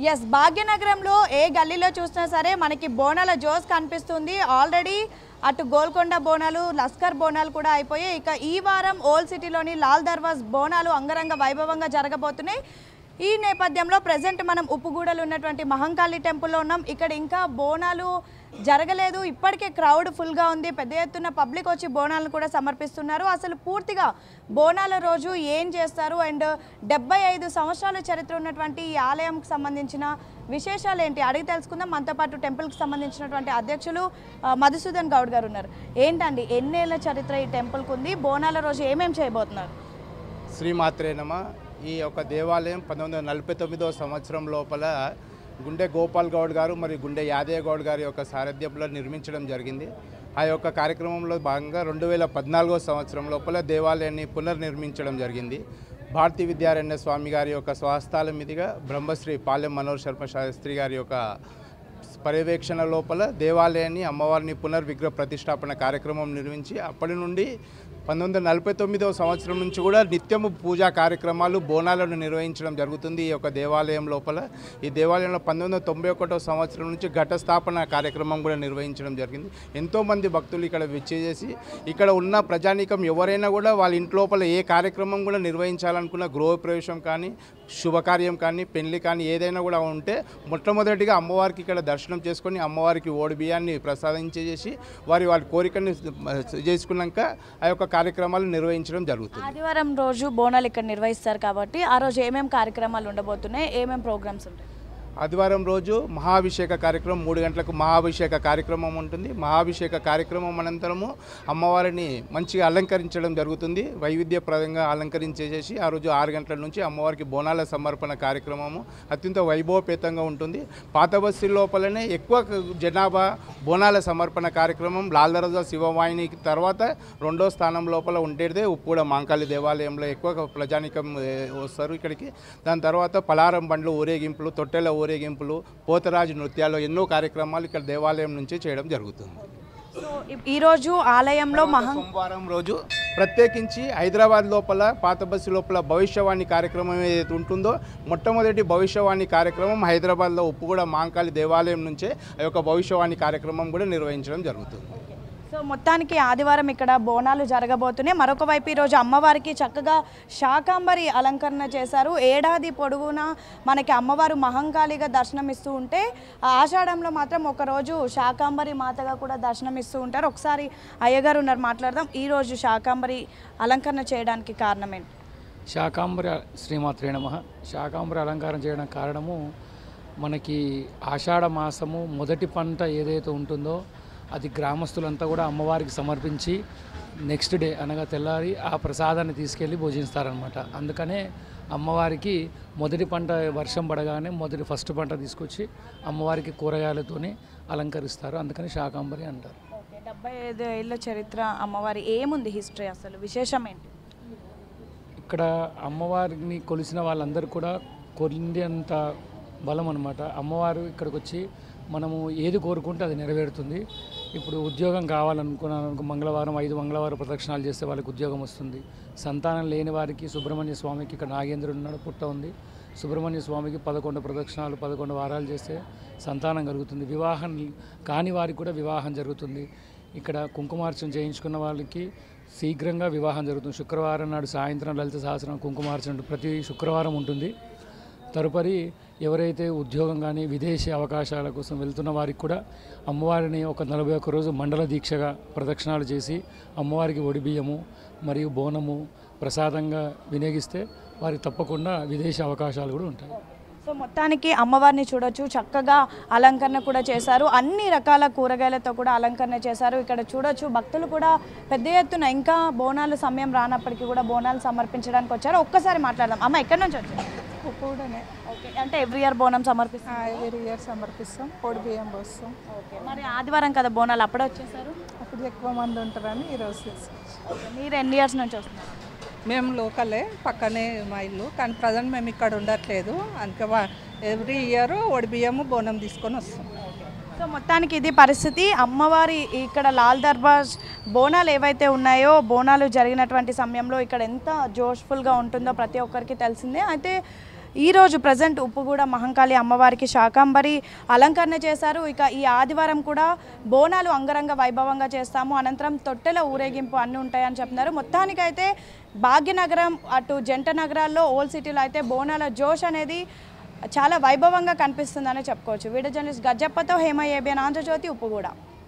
Yes భాగ్యనగరంలో ఏ గల్లీలో చూసినా సరే మనకి బోనాల జోస్ కనిపిస్తుంది. ఆల్రెడీ అటు గోల్కొండ బోనాలు, లస్కర్ బోనాలు కూడా అయిపోయాయి. ఇక ఈ వారం ఓల్డ్ సిటీలోని లాల్ దర్వాజ్ బోనాలు అంగరంగ వైభవంగా జరగబోతున్నాయి. ఈ నేపథ్యంలో ప్రజెంట్ మనం ఉప్పుగూడలో ఉన్నటువంటి మహంకాళి టెంపుల్లో ఉన్నాం. ఇక్కడ ఇంకా బోనాలు జరగలేదు. ఇప్పటికే క్రౌడ్ ఫుల్గా ఉంది. పెద్ద ఎత్తున పబ్లిక్ వచ్చి బోనాలను కూడా సమర్పిస్తున్నారు. అసలు పూర్తిగా బోనాల రోజు ఏం చేస్తారు అండ్ 75 సంవత్సరాల చరిత్ర ఉన్నటువంటి ఈ ఆలయంకి సంబంధించిన విశేషాలు ఏంటి అడిగి తెలుసుకుందాం. మనతో పాటు టెంపుల్కి సంబంధించినటువంటి అధ్యక్షులు మధుసూదన్ గౌడ్ గారు ఉన్నారు. ఏంటండి ఎన్నేళ్ల చరిత్ర ఈ టెంపుల్కి ఉంది? బోనాల రోజు ఏమేమి చేయబోతున్నారు? శ్రీమాత్రే నమః. ఈ యొక్క దేవాలయం 1949వ సంవత్సరం లోపల గుండె గోపాల్ గౌడ్ గారు మరియు గుండె యాదయ్య గౌడ్ గారి యొక్క సారథ్యంలో నిర్మించడం జరిగింది. ఆ యొక్క కార్యక్రమంలో భాగంగా 2014వ సంవత్సరం లోపల దేవాలయాన్ని పునర్నిర్మించడం జరిగింది. భారతీ విద్యారణ్య స్వామి గారి యొక్క స్వహస్తాల మీదుగా బ్రహ్మశ్రీ పాలెం మనోహర్ శర్మ శాస్త్రి గారి యొక్క పర్యవేక్షణ లోపల దేవాలయాన్ని అమ్మవారిని పునర్విగ్రహ ప్రతిష్టాపన కార్యక్రమం నిర్వహించి అప్పటి నుండి 1949వ సంవత్సరం నుంచి కూడా నిత్యము పూజా కార్యక్రమాలు బోనాలను నిర్వహించడం జరుగుతుంది. ఈ యొక్క దేవాలయం లోపల ఈ దేవాలయంలో 1991వ సంవత్సరం నుంచి ఘటస్థాపన కార్యక్రమం కూడా నిర్వహించడం జరిగింది. ఎంతోమంది భక్తులు ఇక్కడ విచ్చేసి ఇక్కడ ఉన్న ప్రజానీకం ఎవరైనా కూడా వాళ్ళ ఇంట్లోపల ఏ కార్యక్రమం కూడా నిర్వహించాలనుకున్న గృహప్రవేశం కానీ శుభకార్యం కానీ పెళ్లి కానీ ఏదైనా కూడా ఉంటే మొట్టమొదటిగా అమ్మవారికి ఇక్కడ దర్శనం చేసుకొని అమ్మవారికి ఓడి బియ్యాన్ని ప్రసాదించేసి వారి కోరికని చేసుకున్నాక ఆ యొక్క కార్యక్రమాలు నిర్వహించడం జరుగుతుంది. ఆదివారం రోజు బోనాలు ఇక్కడ నిర్వహిస్తారు కాబట్టి ఆ రోజు ఏమేమి కార్యక్రమాలు ఉండబోతున్నాయి, ఏమేమి ప్రోగ్రామ్స్ ఉంటాయి? ఆదివారం రోజు మహాభిషేక కార్యక్రమం 3 గంటలకు మహాభిషేక కార్యక్రమం ఉంటుంది. మహాభిషేక కార్యక్రమం అనంతరము అమ్మవారిని మంచిగా అలంకరించడం జరుగుతుంది. వైవిధ్యప్రదంగా అలంకరించేసి ఆ రోజు 6 గంటల నుంచి అమ్మవారికి బోనాల సమర్పణ కార్యక్రమము అత్యంత వైభవపేతంగా ఉంటుంది. పాత బస్తీ లోపలనే ఎక్కువ జనాభా బోనాల సమర్పణ కార్యక్రమం లాల్ దర్వాజ్ శివవాహిని తర్వాత 2వ స్థానం లోపల ఉండేదే ఉప్పుగూడ మహంకాళి దేవాలయంలో ఎక్కువ ప్రజానికం వస్తారు ఇక్కడికి. దాని తర్వాత పలారం బండ్లు ఊరేగింపులు, తొట్టెల ఊరేగింపులు, పోతరాజు నృత్యాలు ఎన్నో కార్యక్రమాలు ఇక్కడ దేవాలయం నుంచి చేయడం జరుగుతుంది. సో ఈరోజు ఆలయంలో సోమవారం రోజు ప్రత్యేకించి హైదరాబాద్ లోపల పాత బస్సు లోపల భవిష్యవాణి కార్యక్రమం ఏదైతే ఉంటుందో మొట్టమొదటి భవిష్యవాణి కార్యక్రమం హైదరాబాద్లో ఉప్పుగూడ మహంకాళి దేవాలయం నుంచే ఆ యొక్క భవిష్యవాణి కార్యక్రమం కూడా నిర్వహించడం జరుగుతుంది. సో మొత్తానికి ఆదివారం ఇక్కడ బోనాలు జరగబోతున్నాయి. మరొక వైపు ఈరోజు అమ్మవారికి చక్కగా శాకాంబరి అలంకరణ చేశారు. ఏడాది పొడుగునా మనకి అమ్మవారు మహంకాళిగా దర్శనమిస్తూ ఉంటే ఆషాఢంలో మాత్రం ఒకరోజు శాకాంబరి మాతగా కూడా దర్శనమిస్తూ ఉంటారు. ఒకసారి అయ్యగారు ఉన్నారు, మాట్లాడదాం. ఈరోజు శాకాంబరి అలంకరణ చేయడానికి కారణం ఏంటి? శాకాంబరి శ్రీమాత్రే నమః. శాకాంబరి అలంకారం చేయడానికి కారణము మనకి ఆషాఢ మాసము మొదటి పంట ఏదైతే ఉంటుందో అది గ్రామస్తులంతా కూడా అమ్మవారికి సమర్పించి నెక్స్ట్ డే అనగా తెల్లారి ఆ ప్రసాదాన్ని తీసుకెళ్ళి భోజిస్తారనమాట. అందుకనే అమ్మవారికి మొదటి పంట వర్షం పడగానే ఫస్ట్ పంట తీసుకొచ్చి అమ్మవారికి కూరగాయలతోనే అలంకరిస్తారు. అందుకని శాకాంబరి అంటారు. 75 ఏళ్ళ చరిత్ర అమ్మవారి ఏముంది హిస్టరీ, అసలు విశేషం ఏంటి? ఇక్కడ అమ్మవారిని కొలిసిన వాళ్ళందరూ కూడా కొలిందేంత బలం అనమాట. అమ్మవారు ఇక్కడికి వచ్చి మనము ఏది కోరుకుంటే అది నెరవేరుతుంది. ఇప్పుడు ఉద్యోగం కావాలనుకున్నాను, మంగళవారం 5 మంగళవారం ప్రదక్షిణాలు చేస్తే వాళ్ళకి ఉద్యోగం వస్తుంది. సంతానం లేని వారికి సుబ్రహ్మణ్య స్వామికి ఇక్కడ నాగేంద్రుడు ఉన్నాడు, పుట్ట ఉంది. సుబ్రహ్మణ్య స్వామికి 11 ప్రదక్షిణాలు 11 వారాలు చేస్తే సంతానం కలుగుతుంది. వివాహం కాని వారికి కూడా వివాహం జరుగుతుంది. ఇక్కడ కుంకుమార్చన చేయించుకున్న వాళ్ళకి శీఘ్రంగా వివాహం జరుగుతుంది. శుక్రవారం నాడు సాయంత్రం లలిత సహస్రం కుంకుమార్చన ప్రతి శుక్రవారం ఉంటుంది. తదుపరి ఎవరైతే ఉద్యోగం కానీ విదేశీ అవకాశాల కోసం వెళ్తున్న వారికి కూడా అమ్మవారిని ఒక 41 రోజు మండల దీక్షగా ప్రదక్షిణాలు చేసి అమ్మవారికి ఒడి బియ్యము మరియు బోనము ప్రసాదంగా వినియోగిస్తే వారికి తప్పకుండా విదేశీ అవకాశాలు కూడా ఉంటాయి. సో మొత్తానికి అమ్మవారిని చూడొచ్చు, చక్కగా అలంకరణ కూడా చేశారు. అన్ని రకాల కూరగాయలతో కూడా అలంకరణ చేశారు. ఇక్కడ చూడొచ్చు భక్తులు కూడా పెద్ద ఎత్తున ఇంకా బోనాలు సమయం రానప్పటికీ కూడా బోనాలు సమర్పించడానికి వచ్చారు. ఒక్కసారి మాట్లాడదాం. అమ్మ ఎక్కడి నుంచి వచ్చారు? ఉప్పుగూడనే. ఓకే, అంటే ఎవ్రీ ఇయర్ బోనం సమర్పిస్తాం? ఎవ్రీ ఇయర్ సమర్పిస్తాం, పొడి బియ్యం పోస్తాం. ఓకే, మరి ఆదివారం కదా బోనాలు, అప్పుడే వచ్చేసారు? అప్పుడు ఎక్కువ మంది ఉంటారని ఈరోజు తీసుకొచ్చాం. ఓకే, మీరు ఎన్ని ఇయర్స్ నుంచి వస్తున్నారు? మేము లోకలే, పక్కనే మా ఇల్లు, కానీ ప్రజెంట్ మేము ఇక్కడ ఉండట్లేదు. అందుకే ఎవ్రీ ఇయర్ ఒడి బియ్యము బోనం తీసుకొని వస్తాం. సో మొత్తానికి ఇది పరిస్థితి. అమ్మవారి ఇక్కడ లాల్ దర్వాజ్ బోనాలు ఏవైతే ఉన్నాయో బోనాలు జరిగినటువంటి సమయంలో ఇక్కడ ఎంత జోష్ఫుల్గా ఉంటుందో ప్రతి ఒక్కరికి తెలిసిందే. అయితే ఈరోజు ప్రజెంట్ ఉప్పుగూడ మహంకాళి అమ్మవారికి శాకాంబరి అలంకరణ చేశారు. ఇక ఈ ఆదివారం కూడా బోనాలు అంగరంగ వైభవంగా చేస్తాము, అనంతరం తొట్టెల ఊరేగింపు అన్నీ ఉంటాయని చెప్తున్నారు. మొత్తానికైతే భాగ్యనగరం అటు జంట నగరాల్లో ఓల్డ్ సిటీలో అయితే బోనాల జోష్ అనేది చాలా వైభవంగా కనిపిస్తుందని చెప్పుకోవచ్చు. వీడియో జర్నలిస్ట్ గజ్జప్పతో హేమ ఏబిఎన్ ఆంధ్రజ్యోతి ఉప్పుగూడ.